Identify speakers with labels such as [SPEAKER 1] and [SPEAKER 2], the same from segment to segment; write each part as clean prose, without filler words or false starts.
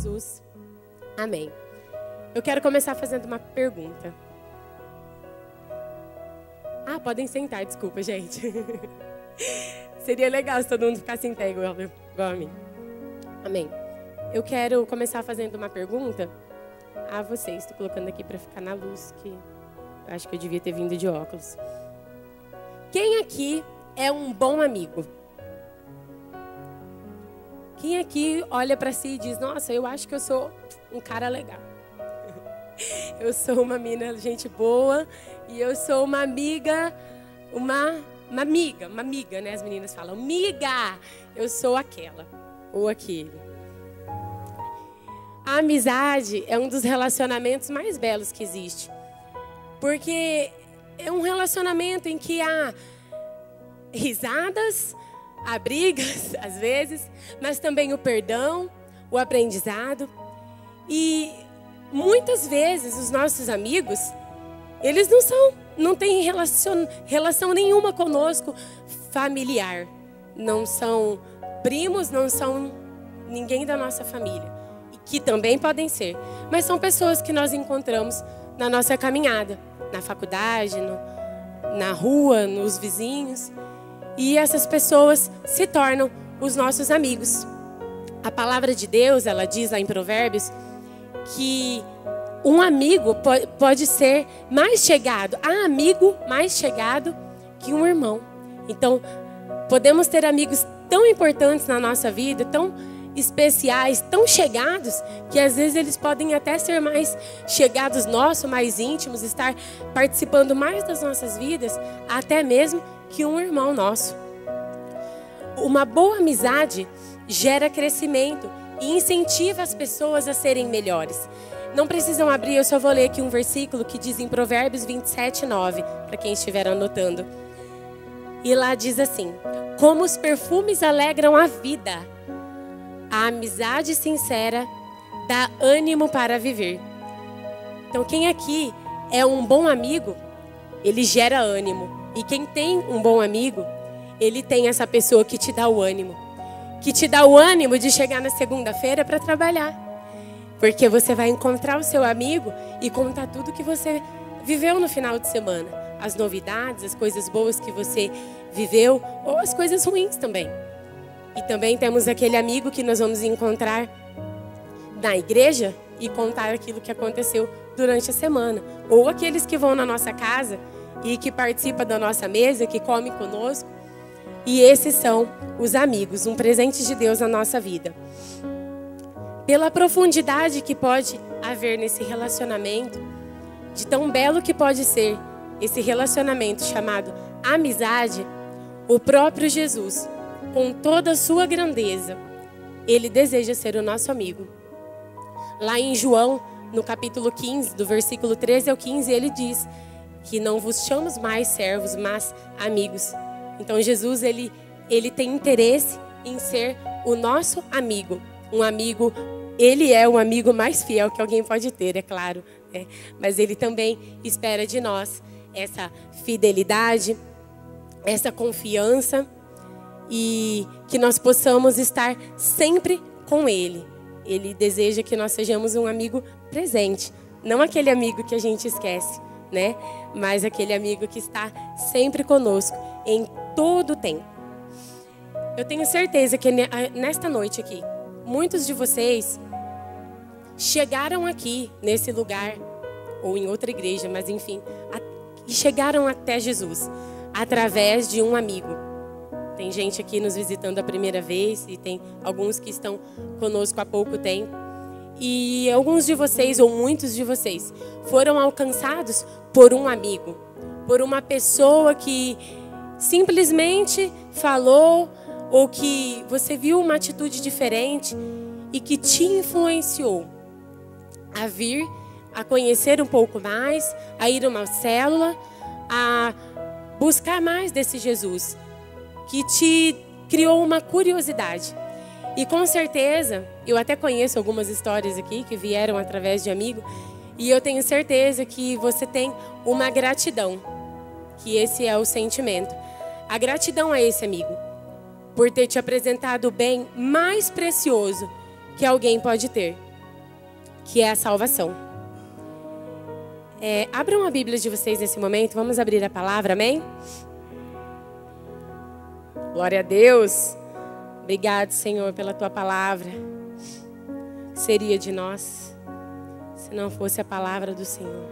[SPEAKER 1] Jesus. Amém. Eu quero começar fazendo uma pergunta. Podem sentar, desculpa, gente. Seria legal se todo mundo ficasse em pé igual a mim. Amém. Eu quero começar fazendo uma pergunta a vocês. Estou colocando aqui para ficar na luz, que eu acho que eu devia ter vindo de óculos. Quem aqui é um bom amigo? Quem aqui olha para si e diz, nossa, eu acho que eu sou um cara legal. Eu sou uma mina, gente boa, e eu sou uma amiga, uma amiga, né? As meninas falam, amiga, eu sou aquela ou aquele. A amizade é um dos relacionamentos mais belos que existe, porque é um relacionamento em que há risadas, há brigas, às vezes, mas também o perdão, o aprendizado. E muitas vezes os nossos amigos, eles não têm relação nenhuma conosco familiar. Não são primos, não são ninguém da nossa família. E que também podem ser. Mas são pessoas que nós encontramos na nossa caminhada, na faculdade, na rua, nos vizinhos. E essas pessoas se tornam os nossos amigos. A palavra de Deus, ela diz lá em Provérbios, que um amigo pode ser mais chegado, há amigo mais chegado que um irmão. Então, podemos ter amigos tão importantes na nossa vida, tão especiais, tão chegados, que às vezes eles podem até ser mais chegados nossos, mais íntimos, estar participando mais das nossas vidas, até mesmo que um irmão nosso. Uma boa amizade gera crescimento e incentiva as pessoas a serem melhores. Não precisam abrir, eu só vou ler aqui um versículo que diz em Provérbios 27:9, para quem estiver anotando. E lá diz assim: como os perfumes alegram a vida, a amizade sincera dá ânimo para viver. Então, quem aqui é um bom amigo, ele gera ânimo. E quem tem um bom amigo, ele tem essa pessoa que te dá o ânimo. Que te dá o ânimo de chegar na segunda-feira para trabalhar. Porque você vai encontrar o seu amigo e contar tudo que você viveu no final de semana. As novidades, as coisas boas que você viveu, ou as coisas ruins também. E também temos aquele amigo que nós vamos encontrar na igreja e contar aquilo que aconteceu durante a semana. Ou aqueles que vão na nossa casa e que participam da nossa mesa, que comem conosco. E esses são os amigos, um presente de Deus na nossa vida. Pela profundidade que pode haver nesse relacionamento, de tão belo que pode ser esse relacionamento chamado amizade, o próprio Jesus, com toda a sua grandeza, ele deseja ser o nosso amigo. Lá em João, no capítulo 15, do versículo 13 ao 15, ele diz que não vos chamamos mais servos, mas amigos. Então Jesus, ele tem interesse em ser o nosso amigo. Um amigo, ele é o amigo mais fiel que alguém pode ter, é claro. Né? Mas ele também espera de nós essa fidelidade, essa confiança e que nós possamos estar sempre com ele. Ele deseja que nós sejamos um amigo presente, não aquele amigo que a gente esquece, né? Mas aquele amigo que está sempre conosco, em todo o tempo. Eu tenho certeza que nesta noite aqui, muitos de vocês chegaram aqui, nesse lugar, ou em outra igreja, mas enfim, e chegaram até Jesus, através de um amigo. Tem gente aqui nos visitando a primeira vez, e tem alguns que estão conosco há pouco tempo. E alguns de vocês, ou muitos de vocês, foram alcançados por um amigo, por uma pessoa que simplesmente falou, ou que você viu uma atitude diferente e que te influenciou a vir, a conhecer um pouco mais, a ir a uma célula, a buscar mais desse Jesus, que te criou uma curiosidade. E com certeza, eu até conheço algumas histórias aqui que vieram através de amigo, e eu tenho certeza que você tem uma gratidão, que esse é o sentimento. A gratidão a esse amigo, por ter te apresentado o bem mais precioso que alguém pode ter, que é a salvação. Abram a Bíblia de vocês nesse momento, vamos abrir a palavra, amém? Glória a Deus. Obrigado, Senhor, pela tua palavra. O que seria de nós se não fosse a palavra do Senhor?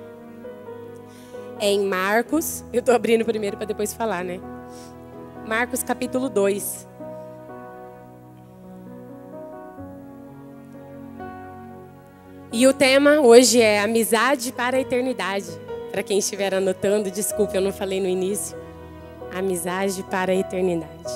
[SPEAKER 1] É em Marcos, eu estou abrindo primeiro para depois falar, né? Marcos capítulo 2. E o tema hoje é amizade para a eternidade. Para quem estiver anotando, desculpe, eu não falei no início. Amizade para a eternidade.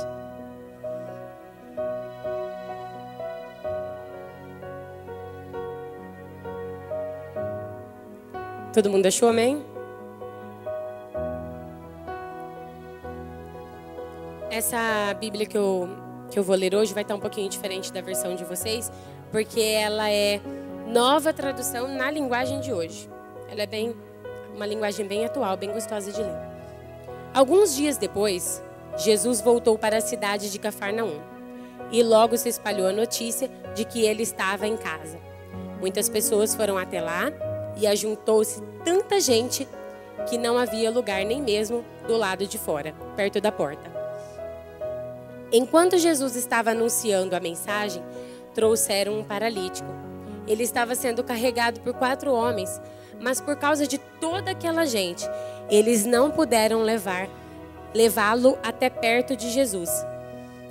[SPEAKER 1] Todo mundo achou, amém? Essa Bíblia que eu vou ler hoje vai estar um pouquinho diferente da versão de vocês, porque ela é nova tradução na linguagem de hoje. Ela é uma linguagem bem atual, bem gostosa de ler. Alguns dias depois, Jesus voltou para a cidade de Cafarnaum e logo se espalhou a notícia de que ele estava em casa. Muitas pessoas foram até lá e ajuntou-se tanta gente que não havia lugar nem mesmo do lado de fora, perto da porta. Enquanto Jesus estava anunciando a mensagem, trouxeram um paralítico. Ele estava sendo carregado por 4 homens, mas por causa de toda aquela gente, eles não puderam levá-lo até perto de Jesus.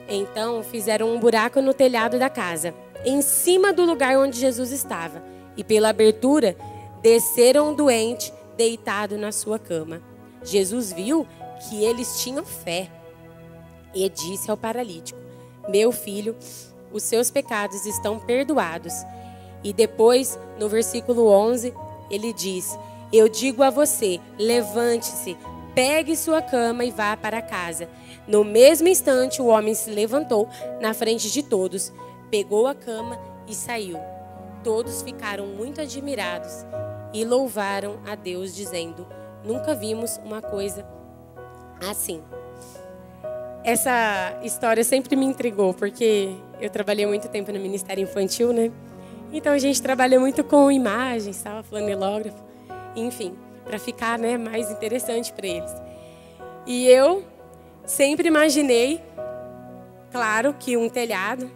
[SPEAKER 1] Então fizeram um buraco no telhado da casa, em cima do lugar onde Jesus estava, e pela abertura desceram o doente deitado na sua cama. Jesus viu que eles tinham fé e disse ao paralítico: meu filho, os seus pecados estão perdoados. E depois, no versículo 11, ele diz: eu digo a você, levante-se, pegue sua cama e vá para casa. No mesmo instante, o homem se levantou na frente de todos, pegou a cama e saiu. Todos ficaram muito admirados e louvaram a Deus, dizendo: nunca vimos uma coisa assim. Essa história sempre me intrigou, porque eu trabalhei muito tempo no Ministério Infantil, né? Então a gente trabalha muito com imagens, tal, flanelógrafo, enfim, para ficar, né, mais interessante para eles. E eu sempre imaginei, claro, que um telhado,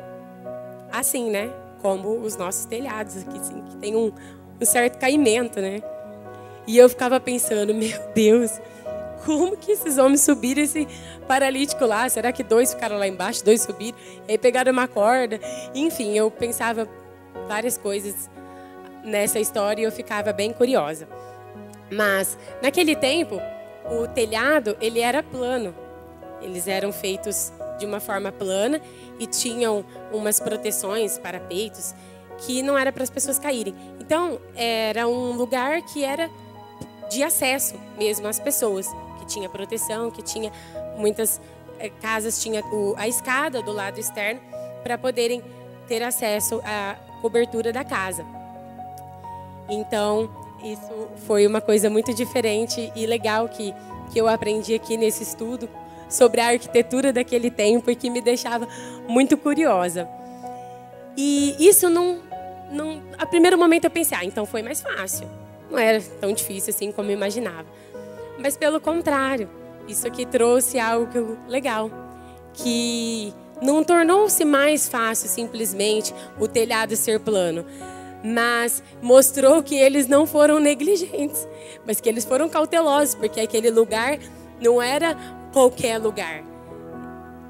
[SPEAKER 1] assim, né, como os nossos telhados aqui, assim, que tem um certo caimento, né? E eu ficava pensando, meu Deus, como que esses homens subiram esse paralítico lá? Será que 2 ficaram lá embaixo, 2 subiram? E aí pegaram uma corda. Enfim, eu pensava várias coisas nessa história e eu ficava bem curiosa. Mas, naquele tempo, o telhado, ele era plano. Eles eram feitos de uma forma plana e tinham umas proteções, parapeitos, que não era para as pessoas caírem. Então, era um lugar que era de acesso mesmo às pessoas, que tinha proteção, que tinha muitas casas, tinha a escada do lado externo para poderem ter acesso à cobertura da casa. Então, isso foi uma coisa muito diferente e legal que eu aprendi aqui nesse estudo sobre a arquitetura daquele tempo e que me deixava muito curiosa. E isso a primeiro momento eu pensei, então foi mais fácil. Não era tão difícil assim como eu imaginava. Mas pelo contrário, isso aqui trouxe algo legal, que não tornou-se mais fácil simplesmente o telhado ser plano, mas mostrou que eles não foram negligentes, mas que eles foram cautelosos, porque aquele lugar não era qualquer lugar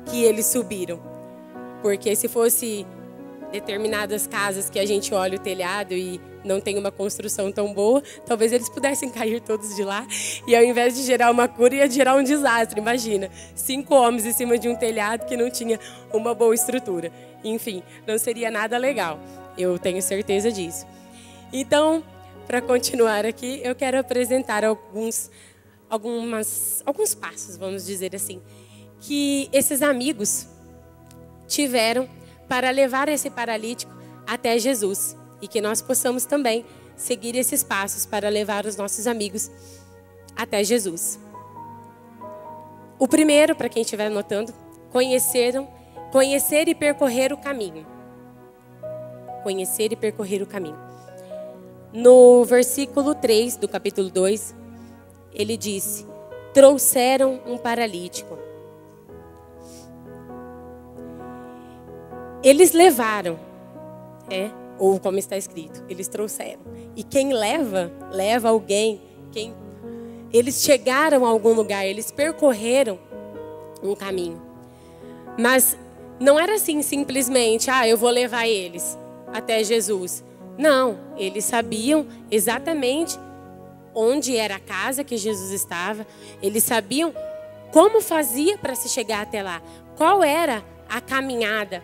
[SPEAKER 1] que eles subiram. Porque se fosse determinadas casas que a gente olha o telhado e não tem uma construção tão boa, talvez eles pudessem cair todos de lá e ao invés de gerar uma cura, ia gerar um desastre. Imagina, 5 homens em cima de um telhado que não tinha uma boa estrutura. Enfim, não seria nada legal. Eu tenho certeza disso. Então, para continuar aqui, eu quero apresentar alguns passos, vamos dizer assim, que esses amigos tiveram para levar esse paralítico até Jesus. E que nós possamos também seguir esses passos para levar os nossos amigos até Jesus. O primeiro, para quem estiver anotando, conhecer e percorrer o caminho. Conhecer e percorrer o caminho. No versículo 3 do capítulo 2, ele disse: trouxeram um paralítico. Eles levaram, ou como está escrito, eles trouxeram. E quem leva alguém. Eles chegaram a algum lugar, eles percorreram um caminho. Mas não era assim simplesmente, eu vou levar eles até Jesus. Não, eles sabiam exatamente onde era a casa que Jesus estava. Eles sabiam como fazia para se chegar até lá. Qual era a caminhada,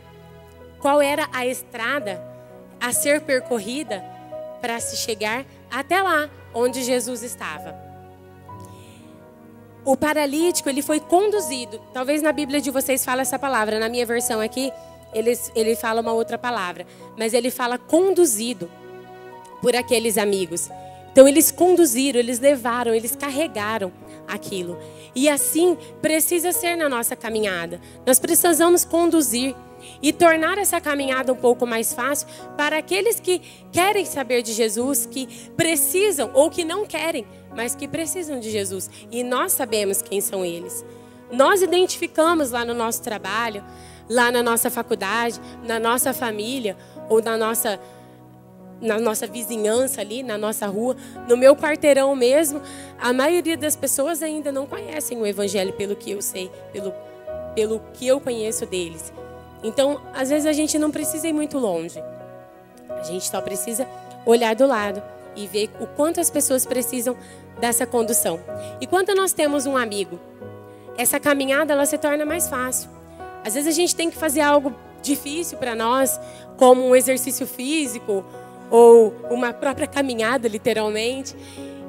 [SPEAKER 1] qual era a estrada a ser percorrida para se chegar até lá onde Jesus estava. O paralítico, ele foi conduzido. Talvez na Bíblia de vocês fale essa palavra. Na minha versão aqui, ele fala uma outra palavra. Mas ele fala conduzido por aqueles amigos. Então eles conduziram, eles levaram, eles carregaram aquilo. E assim precisa ser na nossa caminhada. Nós precisamos conduzir e tornar essa caminhada um pouco mais fácil para aqueles que querem saber de Jesus, que precisam ou que não querem, mas que precisam de Jesus. E nós sabemos quem são eles. Nós identificamos lá no nosso trabalho, lá na nossa faculdade, na nossa família ou na nossa vizinhança ali, na nossa rua, no meu quarteirão mesmo. A maioria das pessoas ainda não conhecem o Evangelho pelo que eu sei, pelo que eu conheço deles. Então, às vezes a gente não precisa ir muito longe. A gente só precisa olhar do lado e ver o quanto as pessoas precisam dessa condução. E quando nós temos um amigo, essa caminhada ela se torna mais fácil. Às vezes a gente tem que fazer algo difícil para nós, como um exercício físico ou uma própria caminhada, literalmente.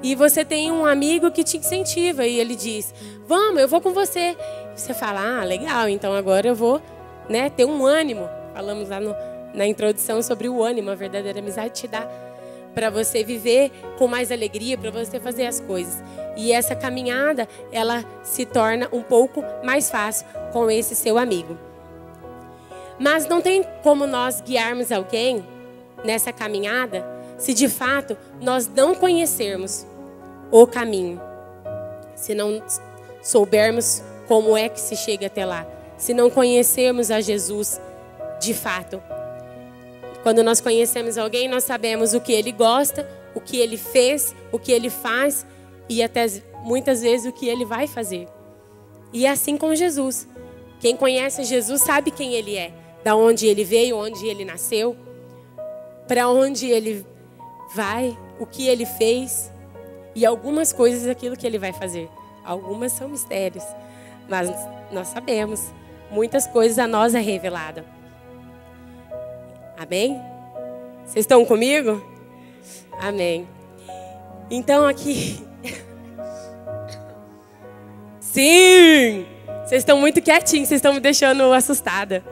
[SPEAKER 1] E você tem um amigo que te incentiva e ele diz: vamos, eu vou com você. Você fala: legal, então agora eu vou ter um ânimo. Falamos lá na introdução sobre o ânimo. A verdadeira amizade te dá para você viver com mais alegria, para você fazer as coisas. E essa caminhada, ela se torna um pouco mais fácil com esse seu amigo. Mas não tem como nós guiarmos alguém nessa caminhada se de fato nós não conhecermos o caminho. Se não soubermos como é que se chega até lá. Se não conhecermos a Jesus de fato. Quando nós conhecemos alguém, nós sabemos o que ele gosta, o que ele fez, o que ele faz e até muitas vezes o que ele vai fazer. E é assim com Jesus. Quem conhece Jesus sabe quem ele é, da onde ele veio, onde ele nasceu, para onde ele vai, o que ele fez e algumas coisas daquilo que ele vai fazer. Algumas são mistérios, mas nós sabemos. Muitas coisas a nós é revelada. Amém? Vocês estão comigo? Amém. Então aqui... Sim! Vocês estão muito quietinhos, vocês estão me deixando assustada.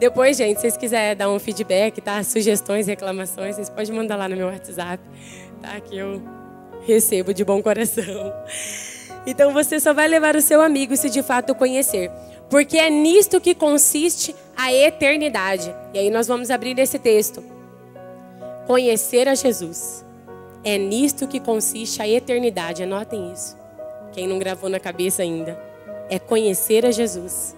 [SPEAKER 1] Depois, gente, se vocês quiserem dar um feedback, tá? Sugestões, reclamações, vocês podem mandar lá no meu WhatsApp, tá? Que eu recebo de bom coração. Então você só vai levar o seu amigo se de fato o conhecer. Porque é nisto que consiste a eternidade. E aí nós vamos abrir esse texto. Conhecer a Jesus. É nisto que consiste a eternidade. Anotem isso. Quem não gravou na cabeça ainda. É conhecer a Jesus.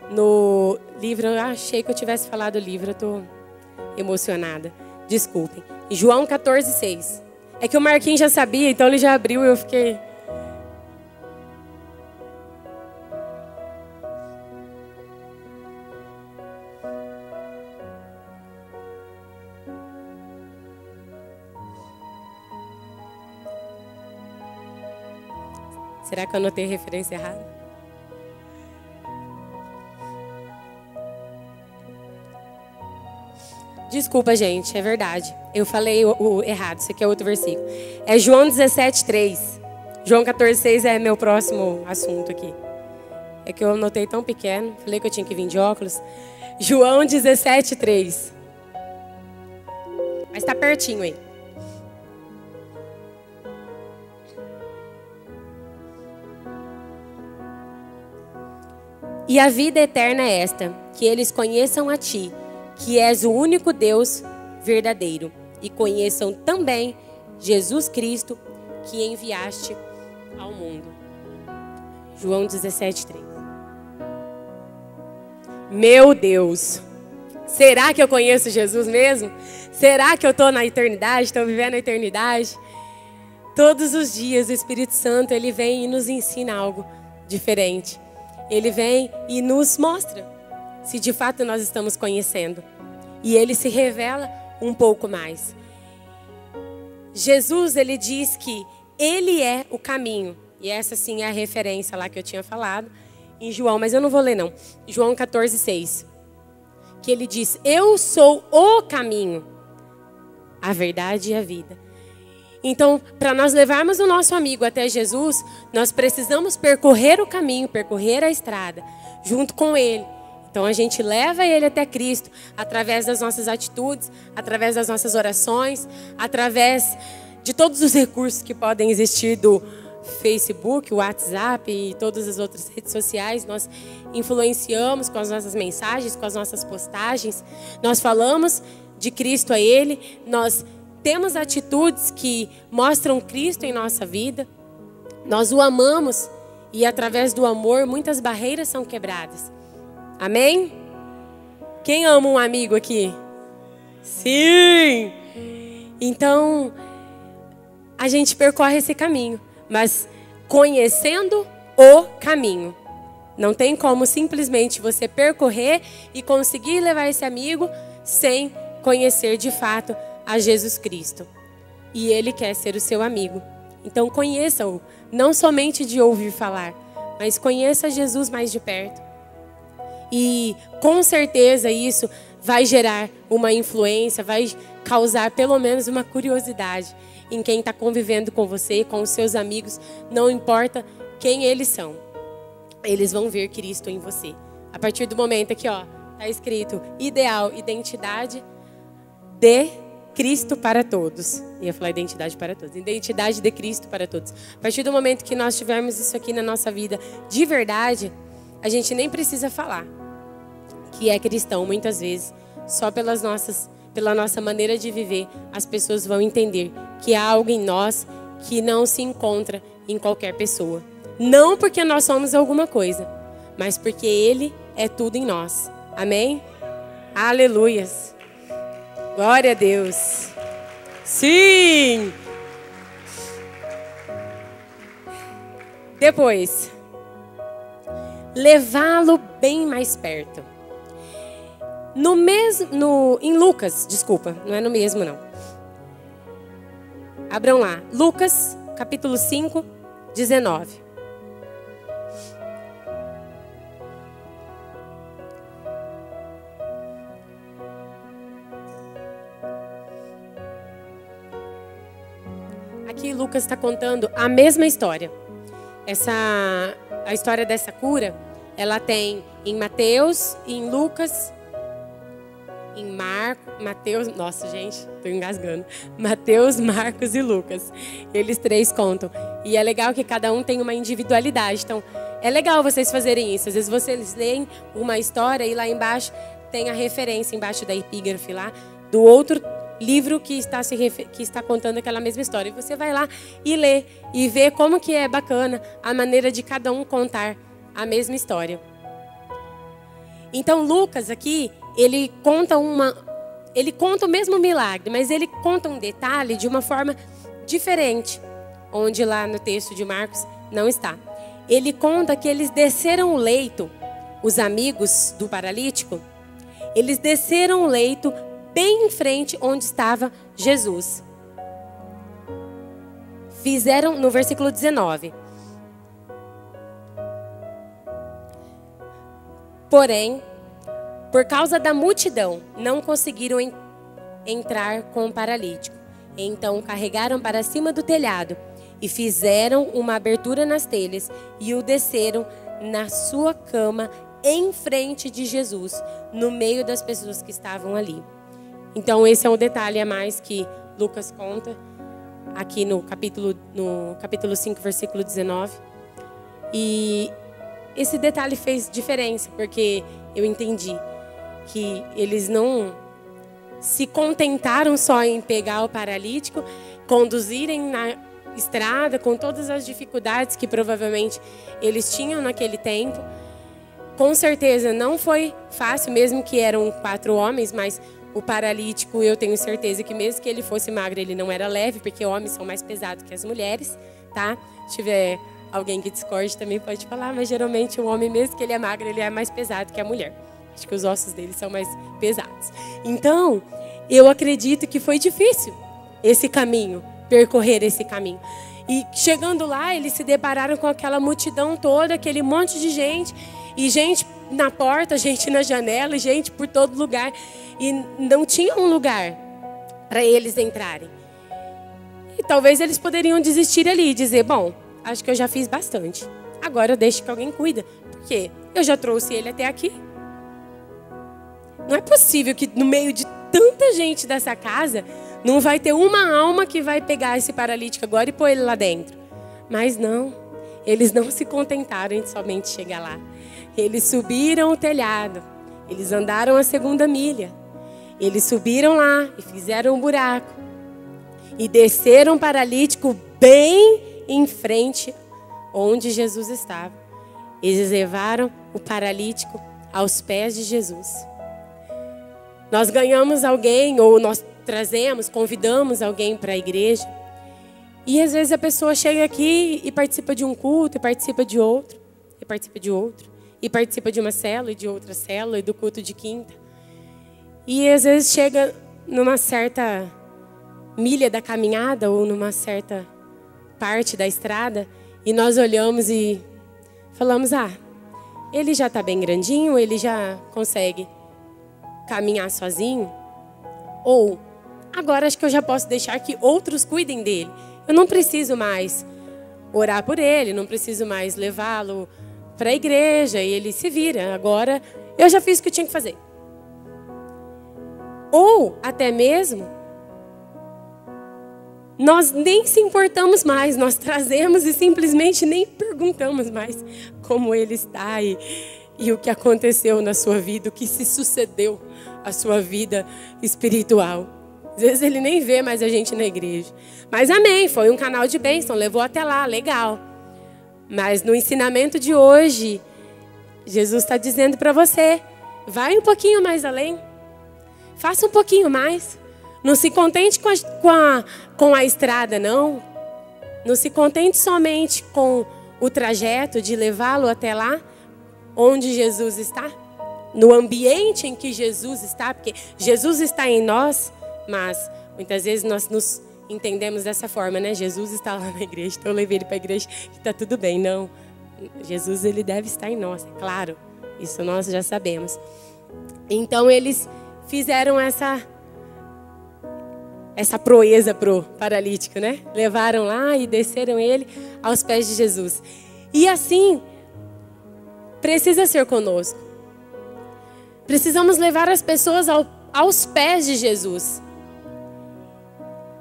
[SPEAKER 1] No livro, eu achei que eu tivesse falado o livro. Eu estou emocionada. Desculpem. João 14:6. É que o Marquinhos já sabia, então ele já abriu e eu fiquei... Será que eu anotei a referência errada? Desculpa, gente, é verdade. Eu falei o errado, isso aqui é outro versículo. É João 17:3. João 14:6 é meu próximo assunto aqui. É que eu anotei tão pequeno, falei que eu tinha que vir de óculos. João 17:3. Mas está pertinho aí. E a vida eterna é esta, que eles conheçam a Ti, que és o único Deus verdadeiro, e conheçam também Jesus Cristo, que enviaste ao mundo. João 17:3. Meu Deus! Será que eu conheço Jesus mesmo? Será que eu estou na eternidade? Estou vivendo a eternidade? Todos os dias o Espírito Santo, ele vem e nos ensina algo diferente. Ele vem e nos mostra se de fato nós estamos conhecendo. E ele se revela um pouco mais. Jesus, ele diz que ele é o caminho. E essa sim é a referência lá que eu tinha falado em João, mas eu não vou ler não. João 14:6. Que ele diz: eu sou o caminho, a verdade e a vida. Então, para nós levarmos o nosso amigo até Jesus, nós precisamos percorrer o caminho, percorrer a estrada, junto com ele. Então, a gente leva ele até Cristo, através das nossas atitudes, através das nossas orações, através de todos os recursos que podem existir do Facebook, o WhatsApp e todas as outras redes sociais. Nós influenciamos com as nossas mensagens, com as nossas postagens. Nós falamos de Cristo a ele, nós temos atitudes que mostram Cristo em nossa vida. Nós o amamos e através do amor muitas barreiras são quebradas. Amém? Quem ama um amigo aqui? Sim! Então, a gente percorre esse caminho, mas conhecendo o caminho. Não tem como simplesmente você percorrer e conseguir levar esse amigo sem conhecer de fato a Jesus Cristo. E ele quer ser o seu amigo. Então conheça-o, não somente de ouvir falar, mas conheça Jesus mais de perto. E com certeza isso vai gerar uma influência, vai causar pelo menos uma curiosidade em quem está convivendo com você, com os seus amigos. Não importa quem eles são, eles vão ver Cristo em você. A partir do momento aqui, ó, está escrito ideal, identidade de Cristo para todos. Eu ia falar identidade para todos. Identidade de Cristo para todos. A partir do momento que nós tivermos isso aqui na nossa vida de verdade, a gente nem precisa falar que é cristão. Muitas vezes, só pela nossa maneira de viver, as pessoas vão entender que há algo em nós que não se encontra em qualquer pessoa. Não porque nós somos alguma coisa, mas porque Ele é tudo em nós. Amém? Aleluias. Glória a Deus. Sim! Depois, levá-lo bem mais perto. Em Lucas, desculpa, não é no mesmo não. Abram lá, Lucas, capítulo 5, 19. Aqui Lucas está contando a mesma história. A história dessa cura, ela tem em Mateus, em Lucas, em Mateus, nossa gente, estou engasgando. Mateus, Marcos e Lucas. Eles três contam. E é legal que cada um tem uma individualidade. Então, é legal vocês fazerem isso. Às vezes vocês leem uma história e lá embaixo tem a referência, embaixo da epígrafe lá, do outro livro que está contando aquela mesma história. E você vai lá e lê e vê como que é bacana a maneira de cada um contar a mesma história. Então, Lucas aqui, ele conta o mesmo milagre, mas ele conta um detalhe de uma forma diferente, onde lá no texto de Marcos não está. Ele conta que eles desceram o leito, os amigos do paralítico, eles desceram o leito bem em frente onde estava Jesus. Fizeram, no versículo 19. Porém, por causa da multidão, não conseguiram entrar com o paralítico. Então carregaram para cima do telhado e fizeram uma abertura nas telhas e o desceram na sua cama em frente de Jesus, no meio das pessoas que estavam ali. Então esse é um detalhe a mais que Lucas conta aqui no capítulo 5, versículo 19. E esse detalhe fez diferença, porque eu entendi que eles não se contentaram só em pegar o paralítico, conduzirem na estrada com todas as dificuldades que provavelmente eles tinham naquele tempo. Com certeza não foi fácil, mesmo que eram 4 homens, mas o paralítico, eu tenho certeza que mesmo que ele fosse magro, ele não era leve, porque homens são mais pesados que as mulheres, tá? Se tiver alguém que discorde também pode falar, mas geralmente o homem, mesmo que ele é magro, ele é mais pesado que a mulher. Acho que os ossos dele são mais pesados. Então, eu acredito que foi difícil esse caminho, percorrer esse caminho. E chegando lá, eles se depararam com aquela multidão toda, aquele monte de gente, e gente na porta, gente na janela, gente por todo lugar. E não tinha um lugar para eles entrarem. E talvez eles poderiam desistir ali e dizer, bom, acho que eu já fiz bastante. Agora eu deixo que alguém cuida. Porque eu já trouxe ele até aqui. Não é possível que no meio de tanta gente dessa casa, não vai ter uma alma que vai pegar esse paralítico agora e pôr ele lá dentro. Mas não, eles não se contentaram em somente chegar lá. Eles subiram o telhado, eles andaram a 2ª milha. Eles subiram lá e fizeram um buraco. E desceram o paralítico bem em frente onde Jesus estava. Eles levaram o paralítico aos pés de Jesus. Nós ganhamos alguém, ou nós trazemos, convidamos alguém para a igreja. E às vezes a pessoa chega aqui e participa de um culto, e participa de outro, e participa de outro, e participa de uma célula e de outra célula, e do culto de quinta. E às vezes chega numa certa milha da caminhada, ou numa certa parte da estrada, e nós olhamos e falamos, ele já está bem grandinho, ele já consegue caminhar sozinho, ou agora acho que eu já posso deixar que outros cuidem dele. Eu não preciso mais orar por ele, não preciso mais levá-lo para a igreja e ele se vira. Agora eu já fiz o que eu tinha que fazer. Ou até mesmo nós nem se importamos mais, nós trazemos e simplesmente nem perguntamos mais como ele está e o que aconteceu na sua vida, o que se sucedeu à sua vida espiritual. Às vezes ele nem vê mais a gente na igreja. Mas amém, foi um canal de bênção, levou até lá, legal. Mas no ensinamento de hoje, Jesus está dizendo para você, vai um pouquinho mais além. Faça um pouquinho mais. Não se contente com a estrada, não. Não se contente somente com o trajeto de levá-lo até lá, onde Jesus está, no ambiente em que Jesus está, porque Jesus está em nós, mas muitas vezes nós nos entendemos dessa forma, né? Jesus está lá na igreja, então eu levei ele para a igreja que está tudo bem. Não, Jesus ele deve estar em nós, é claro, isso nós já sabemos. Então eles fizeram essa proeza pro paralítico, né? Levaram lá e desceram ele aos pés de Jesus. E assim precisa ser conosco. Precisamos levar as pessoas aos pés de Jesus.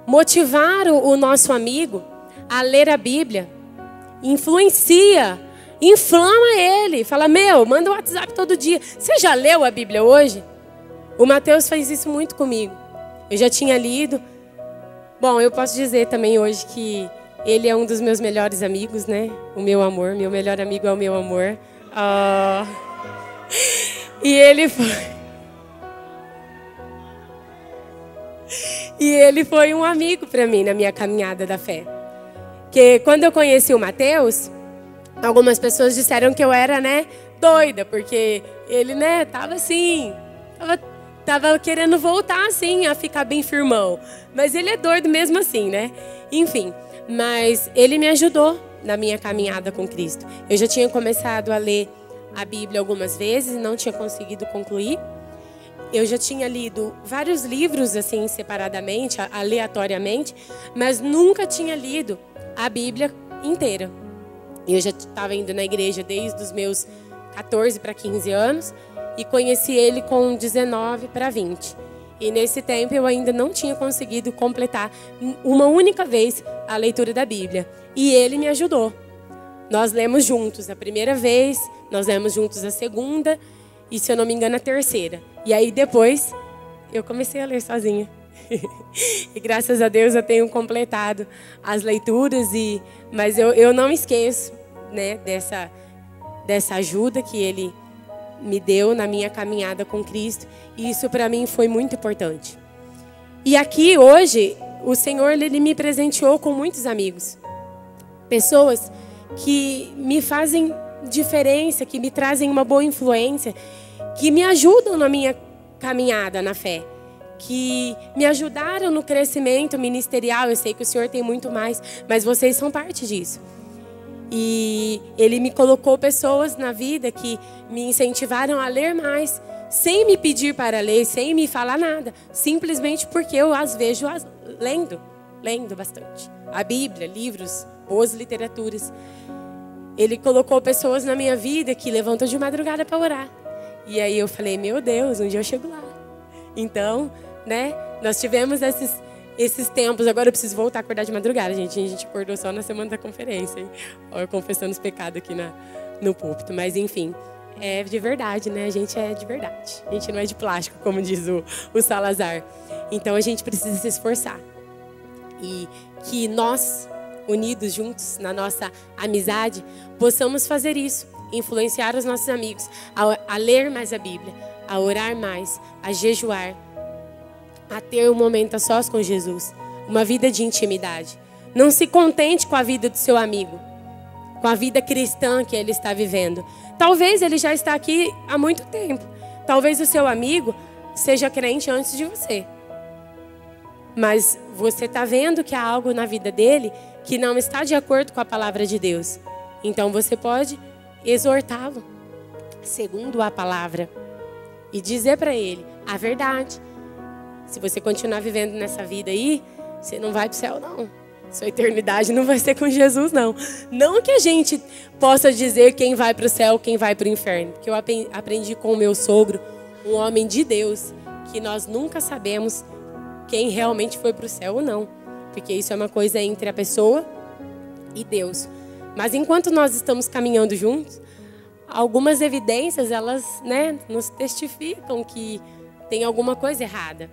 [SPEAKER 1] Motivar o nosso amigo a ler a Bíblia. Influencia, inflama ele. Fala, manda um WhatsApp todo dia. Você já leu a Bíblia hoje? O Mateus faz isso muito comigo. Eu já tinha lido. Bom, eu posso dizer também hoje que ele é um dos meus melhores amigos, né? O meu amor, meu melhor amigo é o meu amor. E ele foi um amigo para mim na minha caminhada da fé. Que quando eu conheci o Mateus, algumas pessoas disseram que eu era, doida, porque ele, tava assim, tava querendo voltar assim a ficar bem firmão. Mas ele é doido mesmo assim, Enfim, mas ele me ajudou na minha caminhada com Cristo. Eu já tinha começado a ler a Bíblia algumas vezes e não tinha conseguido concluir. Eu já tinha lido vários livros assim separadamente, aleatoriamente, mas nunca tinha lido a Bíblia inteira. Eu já estava indo na igreja desde os meus 14 para 15 anos e conheci ele com 19 para 20. E nesse tempo eu ainda não tinha conseguido completar uma única vez a leitura da Bíblia. E ele me ajudou. Nós lemos juntos a primeira vez, nós lemos juntos a segunda e, se eu não me engano, a terceira. E aí depois eu comecei a ler sozinha. E graças a Deus eu tenho completado as leituras, mas eu não me esqueço, né, dessa ajuda que Ele me deu na minha caminhada com Cristo. E isso para mim foi muito importante. E aqui hoje o Senhor Ele me presenteou com muitos amigos. Pessoas que me fazem diferença, que me trazem uma boa influência, que me ajudam na minha caminhada na fé, que me ajudaram no crescimento ministerial. Eu sei que o Senhor tem muito mais, mas vocês são parte disso. E Ele me colocou pessoas na vida que me incentivaram a ler mais, sem me pedir para ler, sem me falar nada, simplesmente porque eu as vejo lendo bastante. A Bíblia, livros, boas literaturas. Ele colocou pessoas na minha vida que levantam de madrugada para orar. E aí eu falei, meu Deus, um dia eu chego lá. Então, né, nós tivemos esses tempos. Agora eu preciso voltar a acordar de madrugada, gente. A gente acordou só na semana da conferência. Hein? Ó, eu confessando os pecados aqui no púlpito. Mas enfim, é de verdade, né? A gente é de verdade. A gente não é de plástico, como diz o Salazar. Então a gente precisa se esforçar. E que nós, unidos juntos na nossa amizade, possamos fazer isso. Influenciar os nossos amigos a ler mais a Bíblia, a orar mais, a jejuar, a ter um momento a sós com Jesus, uma vida de intimidade. Não se contente com a vida do seu amigo, com a vida cristã que ele está vivendo. Talvez ele já está aqui há muito tempo. Talvez o seu amigo seja crente antes de você. Mas você está vendo que há algo na vida dele que não está de acordo com a palavra de Deus. Então você pode exortá-lo segundo a palavra e dizer para ele a verdade. Se você continuar vivendo nessa vida aí, você não vai para o céu, não. Sua eternidade não vai ser com Jesus, não. Não que a gente possa dizer quem vai para o céu, quem vai para o inferno. Porque eu aprendi com o meu sogro, um homem de Deus, que nós nunca sabemos quem realmente foi para o céu ou não. Porque isso é uma coisa entre a pessoa e Deus. Mas enquanto nós estamos caminhando juntos, algumas evidências, elas, né, nos testificam que tem alguma coisa errada.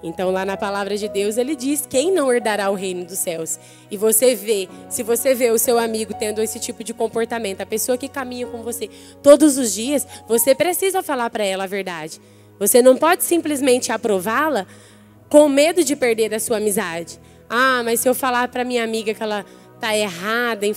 [SPEAKER 1] Então, lá na palavra de Deus, ele diz quem não herdará o reino dos céus. E você vê, se você vê o seu amigo tendo esse tipo de comportamento, a pessoa que caminha com você todos os dias, você precisa falar para ela a verdade. Você não pode simplesmente aprová-la com medo de perder a sua amizade. Ah, mas se eu falar para minha amiga que ela está errada em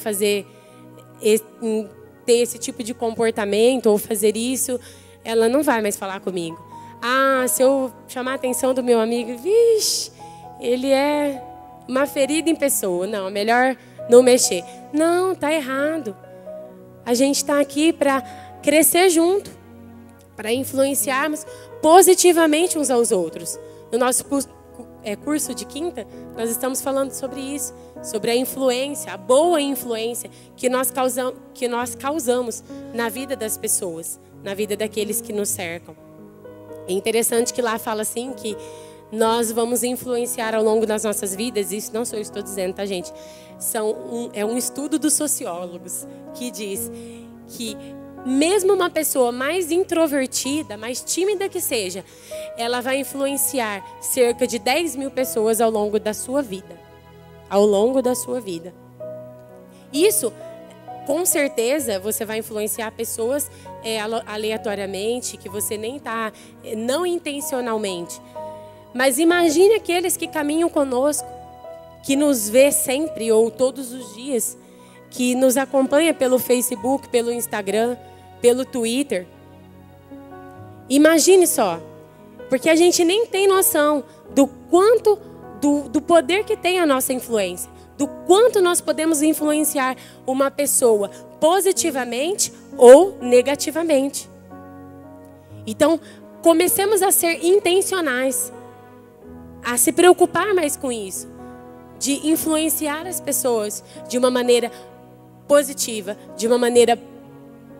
[SPEAKER 1] ter esse tipo de comportamento ou fazer isso, ela não vai mais falar comigo. Ah, se eu chamar a atenção do meu amigo, vixe, ele é uma ferida em pessoa. Não, é melhor não mexer. Não, tá errado. A gente está aqui para crescer junto, para influenciarmos positivamente uns aos outros. No nosso curso de quinta, nós estamos falando sobre isso, sobre a influência, a boa influência que nós causamos na vida das pessoas, na vida daqueles que nos cercam. É interessante que lá fala assim que nós vamos influenciar ao longo das nossas vidas. Isso não sou eu que estou dizendo, tá, gente? É um estudo dos sociólogos que diz que mesmo uma pessoa mais introvertida, mais tímida que seja, ela vai influenciar cerca de 10 mil pessoas ao longo da sua vida. Ao longo da sua vida. Isso, com certeza, você vai influenciar pessoas aleatoriamente, que você nem está, não intencionalmente. Mas imagine aqueles que caminham conosco, que nos vê sempre ou todos os dias, que nos acompanha pelo Facebook, pelo Instagram, pelo Twitter. Imagine só, porque a gente nem tem noção do quanto, do poder que tem a nossa influência, do quanto nós podemos influenciar uma pessoa positivamente ou negativamente. Então, comecemos a ser intencionais, a se preocupar mais com isso, de influenciar as pessoas de uma maneira positiva, de uma maneira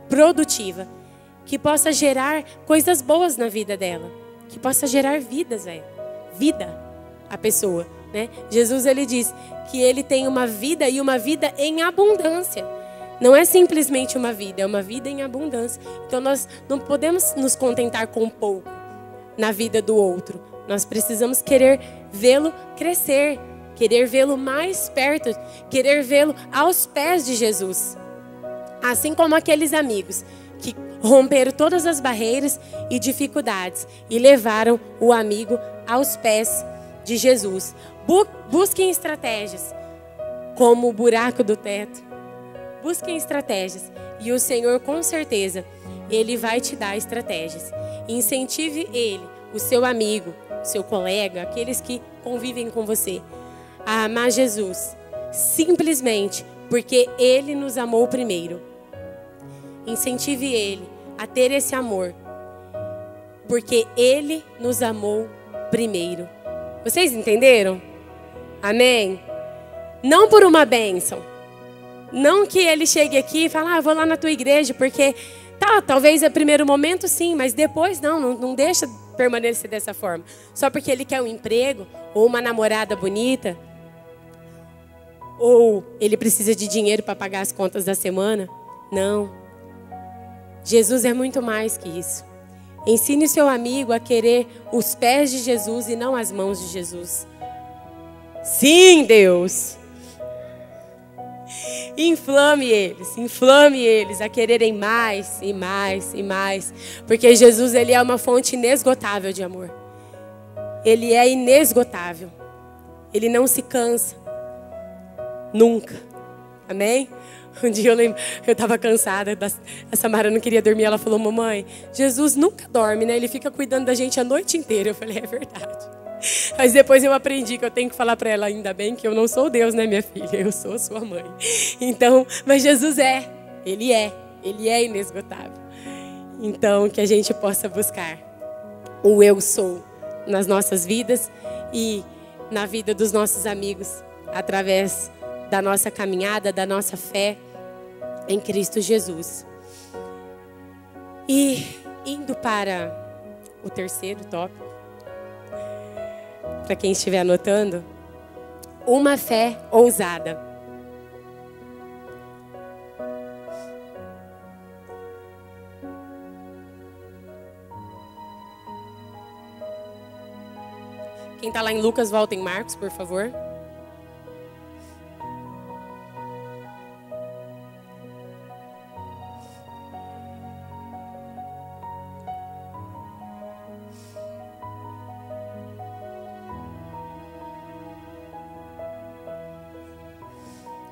[SPEAKER 1] produtiva, que possa gerar coisas boas na vida dela, que possa gerar vida à pessoa, né? Jesus, ele diz que ele tem uma vida e uma vida em abundância. Não é simplesmente uma vida, é uma vida em abundância. Então nós não podemos nos contentar com pouco. na vida do outro. Nós precisamos querer vê-lo crescer, querer vê-lo mais perto, querer vê-lo aos pés de Jesus. Assim como aqueles amigos que romperam todas as barreiras e dificuldades e levaram o amigo aos pés de Jesus. Busquem estratégias, como o buraco do teto. Busquem estratégias e o Senhor, com certeza, Ele vai te dar estratégias. Incentive Ele, o seu amigo, o seu colega, aqueles que convivem com você, a amar Jesus, simplesmente porque Ele nos amou primeiro. Incentive Ele a ter esse amor, porque Ele nos amou primeiro. Vocês entenderam? Amém? Não por uma bênção. Não que Ele chegue aqui e fale, vou lá na tua igreja, porque talvez é primeiro momento sim, mas depois não deixa permanecer dessa forma. Só porque Ele quer um emprego, ou uma namorada bonita, ou Ele precisa de dinheiro para pagar as contas da semana. Não. Jesus é muito mais que isso. Ensine o seu amigo a querer os pés de Jesus e não as mãos de Jesus. Sim, Deus. Inflame eles a quererem mais e mais e mais. Porque Jesus, Ele é uma fonte inesgotável de amor. Ele é inesgotável. Ele não se cansa. Nunca. Amém? Um dia eu lembro, eu estava cansada, a Samara não queria dormir, ela falou, mamãe, Jesus nunca dorme, né? Ele fica cuidando da gente a noite inteira. Eu falei, é verdade. Mas depois eu aprendi que eu tenho que falar para ela, ainda bem que eu não sou Deus, né, minha filha? Eu sou a sua mãe. Então, mas Jesus Ele é inesgotável. Então, que a gente possa buscar o eu sou nas nossas vidas e na vida dos nossos amigos, através da nossa caminhada, da nossa fé em Cristo Jesus. E indo para o terceiro tópico, para quem estiver anotando, uma fé ousada. Quem está lá em Lucas, volta em Marcos, por favor.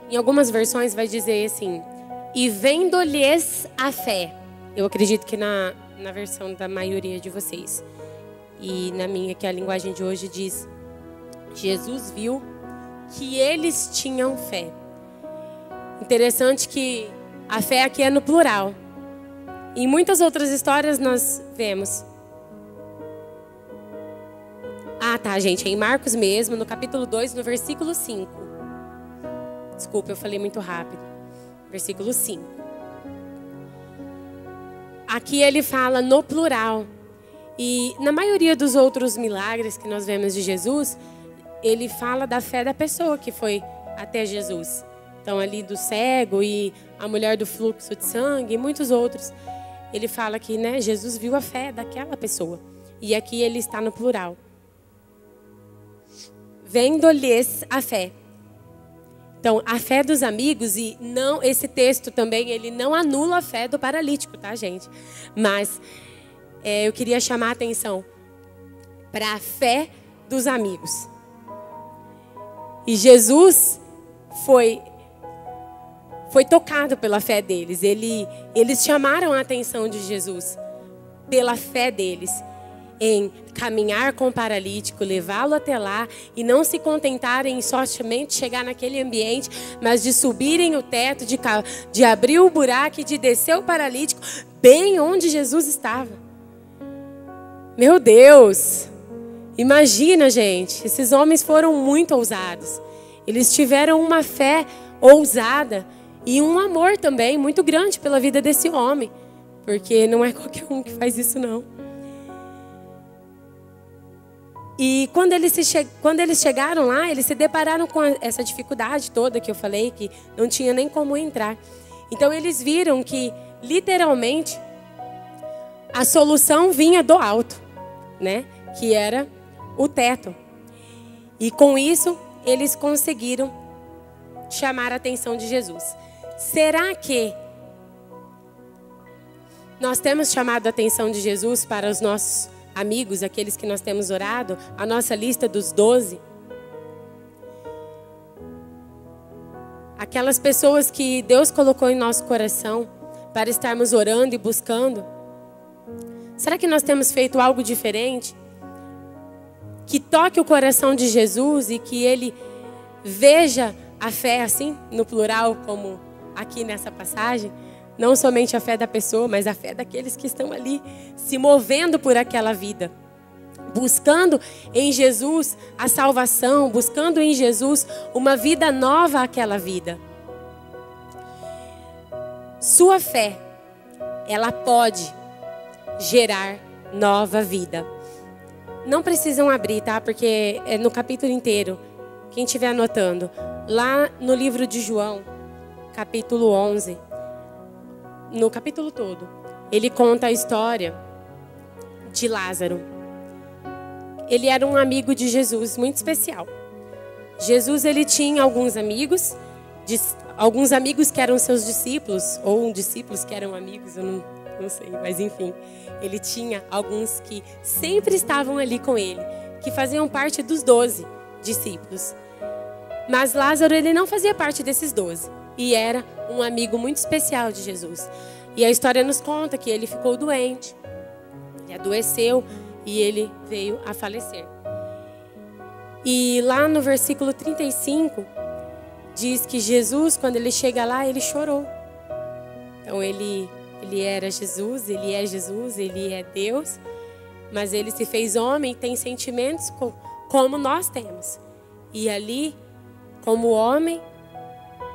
[SPEAKER 1] Em algumas versões vai dizer assim, e vendo-lhes a fé. Eu acredito que na versão da maioria de vocês. E na minha, que é a linguagem de hoje, diz, Jesus viu que eles tinham fé. Interessante que a fé aqui é no plural. Em muitas outras histórias nós vemos. Tá, gente, é em Marcos mesmo, no capítulo 2, no versículo 5. Desculpa, eu falei muito rápido. Versículo 5. Aqui ele fala no plural. E na maioria dos outros milagres que nós vemos de Jesus, ele fala da fé da pessoa que foi até Jesus. Então ali do cego e a mulher do fluxo de sangue e muitos outros. Ele fala que, né, Jesus viu a fé daquela pessoa. E aqui ele está no plural. Vendo-lhes a fé. Então, a fé dos amigos, e não, esse texto também, ele não anula a fé do paralítico, tá, gente? Mas eu queria chamar a atenção para a fé dos amigos. E Jesus foi tocado pela fé deles. Eles chamaram a atenção de Jesus pela fé deles em caminhar com o paralítico, levá-lo até lá e não se contentarem em somente chegar naquele ambiente, mas de subirem o teto, de abrir o buraco e de descer o paralítico bem onde Jesus estava. Meu Deus! Imagina, gente, esses homens foram muito ousados. Eles tiveram uma fé ousada e um amor também muito grande pela vida desse homem, porque não é qualquer um que faz isso, não. E quando eles chegaram lá, eles se depararam com essa dificuldade toda que eu falei, que não tinha nem como entrar. Então eles viram que, literalmente, a solução vinha do alto. né? Que era o teto. E com isso, eles conseguiram chamar a atenção de Jesus. Será que nós temos chamado a atenção de Jesus para os nossos amigos, aqueles que nós temos orado, a nossa lista dos 12? Aquelas pessoas que Deus colocou em nosso coração para estarmos orando e buscando. Será que nós temos feito algo diferente? Que toque o coração de Jesus e que Ele veja a fé assim, no plural, como aqui nessa passagem. Não somente a fé da pessoa, mas a fé daqueles que estão ali se movendo por aquela vida. Buscando em Jesus a salvação, buscando em Jesus uma vida nova àquela vida. Sua fé, ela pode gerar nova vida. Não precisam abrir, tá? Porque é no capítulo inteiro. Quem estiver anotando. Lá no livro de João, capítulo 11. No capítulo todo. Ele conta a história de Lázaro. Ele era um amigo de Jesus, muito especial. Jesus, ele tinha alguns amigos que eram seus discípulos, ou discípulos que eram amigos, eu não sei, mas enfim. Ele tinha alguns que sempre estavam ali com ele, que faziam parte dos 12 discípulos. Mas Lázaro, ele não fazia parte desses 12. E era um amigo muito especial de Jesus. E a história nos conta que ele ficou doente, ele adoeceu e ele veio a falecer. E lá no versículo 35, diz que Jesus, quando ele chega lá, ele chorou. Então ele era Jesus, ele é Jesus, ele é Deus, mas ele se fez homem e tem sentimentos como nós temos. E ali, como homem,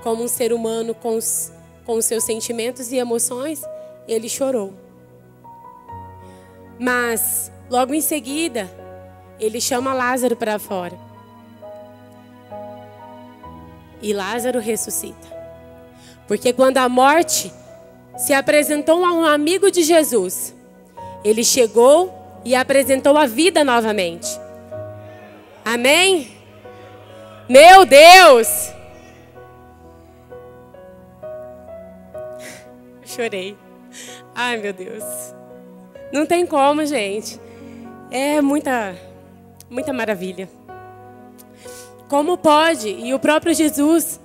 [SPEAKER 1] como um ser humano com os seus sentimentos e emoções, ele chorou. Mas logo em seguida, ele chama Lázaro para fora. E Lázaro ressuscita. Porque quando a morte se apresentou a um amigo de Jesus, ele chegou e apresentou a vida novamente. Amém? Meu Deus! Chorei. Ai, meu Deus. Não tem como, gente. É muita maravilha. Como pode? E o próprio Jesus,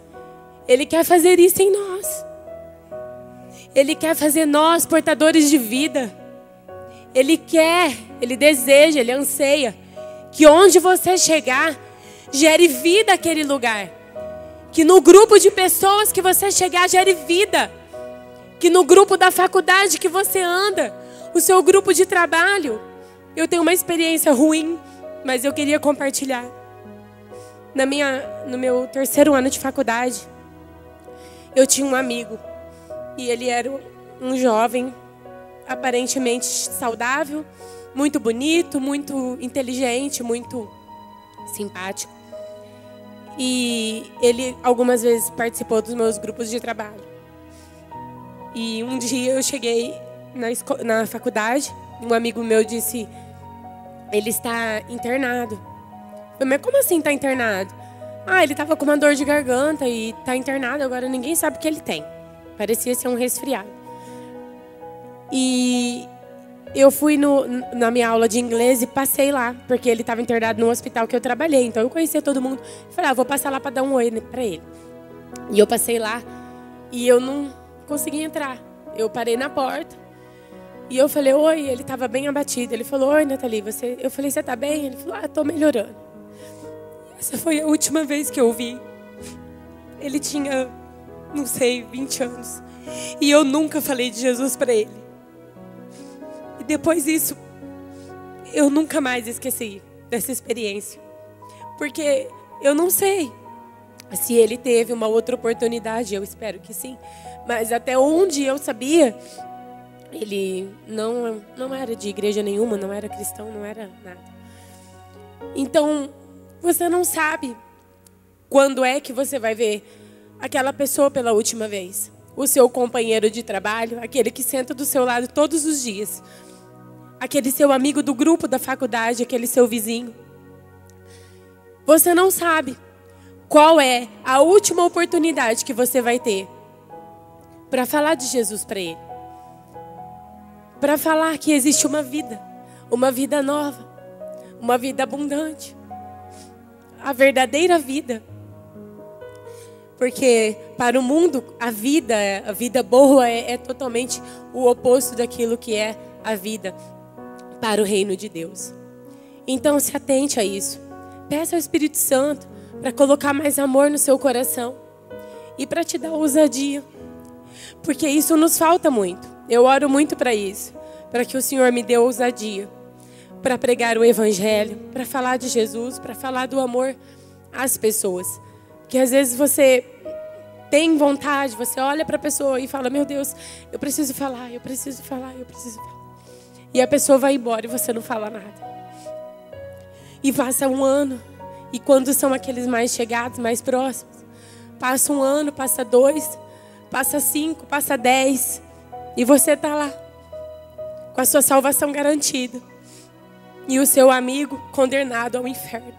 [SPEAKER 1] Ele quer fazer isso em nós. Ele quer fazer nós portadores de vida. Ele quer, Ele deseja, Ele anseia que onde você chegar, gere vida aquele lugar. Que no grupo de pessoas que você chegar, gere vida. Que no grupo da faculdade que você anda, o seu grupo de trabalho. Eu tenho uma experiência ruim, mas eu queria compartilhar. No meu terceiro ano de faculdade, eu tinha um amigo. E ele era um jovem, aparentemente saudável, muito bonito, muito inteligente, muito simpático. E ele algumas vezes participou dos meus grupos de trabalho. E um dia eu cheguei na faculdade, um amigo meu disse, ele está internado. Eu falei, mas como assim está internado? Ah, ele estava com uma dor de garganta e está internado, agora ninguém sabe o que ele tem. Parecia ser um resfriado. E eu fui na minha aula de inglês e passei lá, porque ele estava internado no hospital que eu trabalhei. Então eu conhecia todo mundo. Falei, vou passar lá para dar um oi para ele. E eu passei lá e eu não consegui entrar. Eu parei na porta e eu falei, oi. Ele estava bem abatido. Ele falou, oi, Nathalie, você... Eu falei, você está bem? Ele falou, estou melhorando. Essa foi a última vez que eu vi. Ele tinha, não sei, 20 anos. E eu nunca falei de Jesus para ele. E depois disso, eu nunca mais esqueci dessa experiência. Porque eu não sei se ele teve uma outra oportunidade, eu espero que sim. Mas até onde eu sabia, ele não era de igreja nenhuma, não era cristão, não era nada. Então, você não sabe quando é que você vai ver aquela pessoa pela última vez. O seu companheiro de trabalho, aquele que senta do seu lado todos os dias. aquele seu amigo do grupo da faculdade, aquele seu vizinho. Você não sabe qual é a última oportunidade que você vai ter para falar de Jesus para ele. Para falar que existe uma vida nova, uma vida abundante, a verdadeira vida. Porque para o mundo a vida boa é totalmente o oposto daquilo que é a vida para o reino de Deus. Então se atente a isso. Peça ao Espírito Santo para colocar mais amor no seu coração e para te dar ousadia. Porque isso nos falta muito. Eu oro muito para isso, para que o Senhor me dê ousadia para pregar o Evangelho, para falar de Jesus, para falar do amor às pessoas. Que às vezes você tem vontade, você olha para a pessoa e fala: meu Deus, eu preciso falar. E a pessoa vai embora e você não fala nada. E passa um ano, e quando são aqueles mais chegados, mais próximos, passa um ano, passa 2, passa 5, passa 10, e você está lá, com a sua salvação garantida, e o seu amigo condenado ao inferno.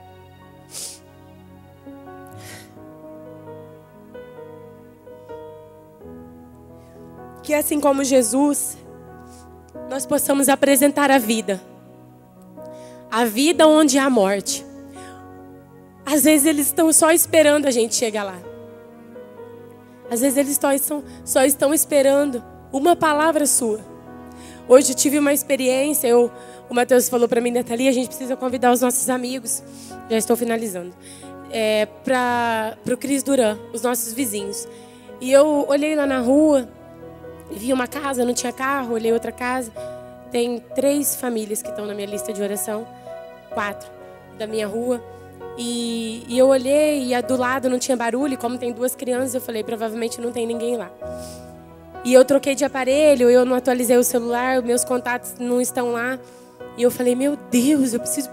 [SPEAKER 1] Que assim como Jesus, nós possamos apresentar a vida onde há morte. Às vezes eles estão só esperando a gente chegar lá. Às vezes eles só estão esperando uma palavra sua. Hoje eu tive uma experiência, o Matheus falou para mim: Nathalie, a gente precisa convidar os nossos amigos, já estou finalizando, para o Cris Duran, os nossos vizinhos. E eu olhei lá na rua, vi uma casa, não tinha carro, olhei outra casa. Tem 3 famílias que estão na minha lista de oração, 4 da minha rua. E eu olhei e do lado não tinha barulho, e como tem 2 crianças, eu falei: provavelmente não tem ninguém lá. E eu troquei de aparelho, eu não atualizei o celular, meus contatos não estão lá. E eu falei: meu Deus, eu preciso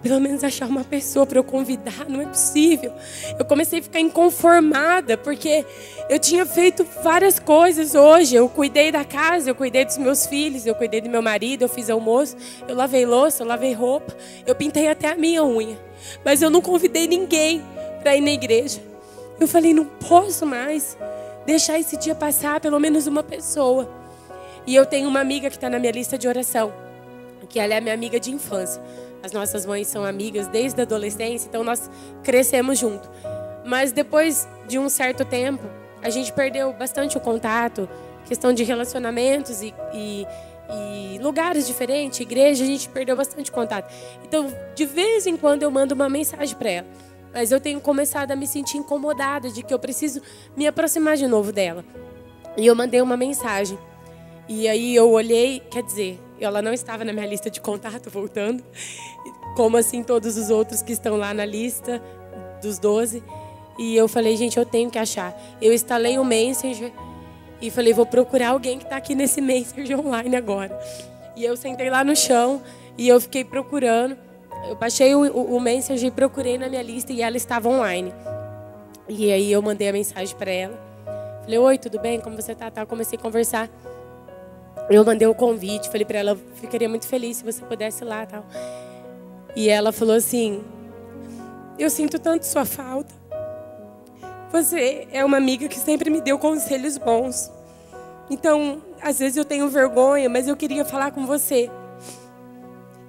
[SPEAKER 1] pelo menos achar uma pessoa para eu convidar, não é possível. Eu comecei a ficar inconformada, porque eu tinha feito várias coisas hoje. Eu cuidei da casa, eu cuidei dos meus filhos, eu cuidei do meu marido, eu fiz almoço, eu lavei louça, eu lavei roupa, eu pintei até a minha unha. Mas eu não convidei ninguém para ir na igreja. Eu falei: não posso mais deixar esse dia passar, pelo menos uma pessoa. E eu tenho uma amiga que está na minha lista de oração, que ela é minha amiga de infância. As nossas mães são amigas desde a adolescência, então nós crescemos junto. Mas depois de um certo tempo, a gente perdeu bastante o contato, questão de relacionamentos e lugares diferentes, igreja, a gente perdeu bastante contato. Então, de vez em quando eu mando uma mensagem para ela. Mas eu tenho começado a me sentir incomodada de que eu preciso me aproximar de novo dela. E eu mandei uma mensagem. E aí eu olhei, quer dizer, ela não estava na minha lista de contato, voltando. Como assim todos os outros que estão lá na lista dos 12. E eu falei: gente, eu tenho que achar. Eu instalei o Messenger e falei: vou procurar alguém que está aqui nesse Messenger online agora. E eu sentei lá no chão e eu fiquei procurando. Eu baixei o Messenger e procurei na minha lista e ela estava online. E aí eu mandei a mensagem para ela. Falei: oi, tudo bem? Como você está? Eu comecei a conversar. Eu mandei um convite, falei para ela: eu ficaria muito feliz se você pudesse ir lá, tal. E ela falou assim: eu sinto tanto sua falta. Você é uma amiga que sempre me deu conselhos bons. Então, às vezes eu tenho vergonha, mas eu queria falar com você.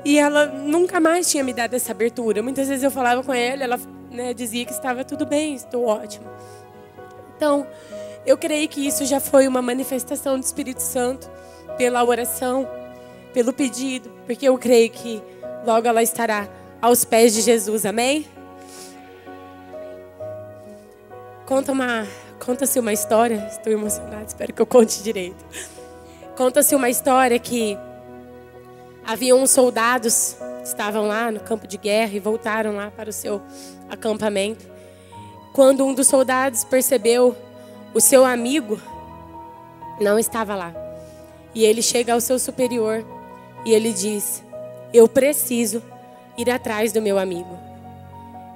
[SPEAKER 1] E ela nunca mais tinha me dado essa abertura. Muitas vezes eu falava com ela, dizia que estava tudo bem, estou ótima. Então, eu creio que isso já foi uma manifestação do Espírito Santo, pela oração, pelo pedido, porque eu creio que logo ela estará aos pés de Jesus, amém? Conta-se uma história, estou emocionada, espero que eu conte direito. Conta-se uma história que havia uns soldados que estavam lá no campo de guerra e voltaram lá para o seu acampamento. Quando um dos soldados percebeu o seu amigo não estava lá. E ele chega ao seu superior e ele diz: eu preciso ir atrás do meu amigo.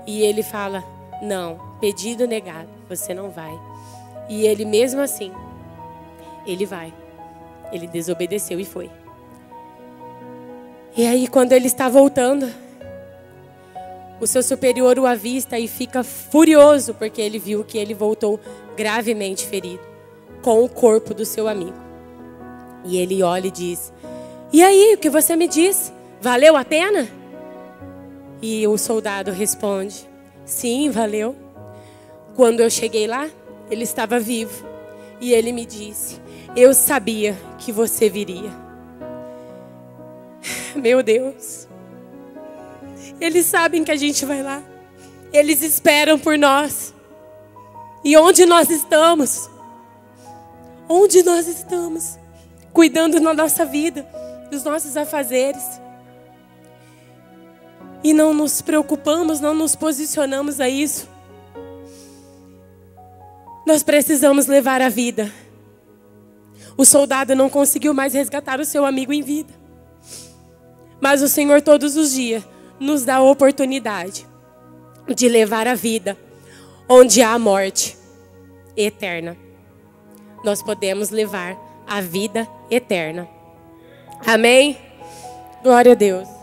[SPEAKER 1] E ele fala: não, pedido negado, você não vai. E ele mesmo assim, ele vai. Ele desobedeceu e foi. E aí, quando ele está voltando, o seu superior o avista e fica furioso, porque ele viu que ele voltou gravemente ferido, com o corpo do seu amigo. E ele olha e diz: e aí, o que você me diz? Valeu a pena? E o soldado responde: sim, valeu. Quando eu cheguei lá, ele estava vivo. E ele me disse: eu sabia que você viria. Meu Deus. Eles sabem que a gente vai lá. Eles esperam por nós. E onde nós estamos? Onde nós estamos? Cuidando da nossa vida, dos nossos afazeres. E não nos preocupamos, não nos posicionamos a isso. Nós precisamos levar a vida. O soldado não conseguiu mais resgatar o seu amigo em vida. Mas o Senhor todos os dias nos dá a oportunidade de levar a vida onde há a morte eterna. Nós podemos levar a vida eterna. Amém? Glória a Deus.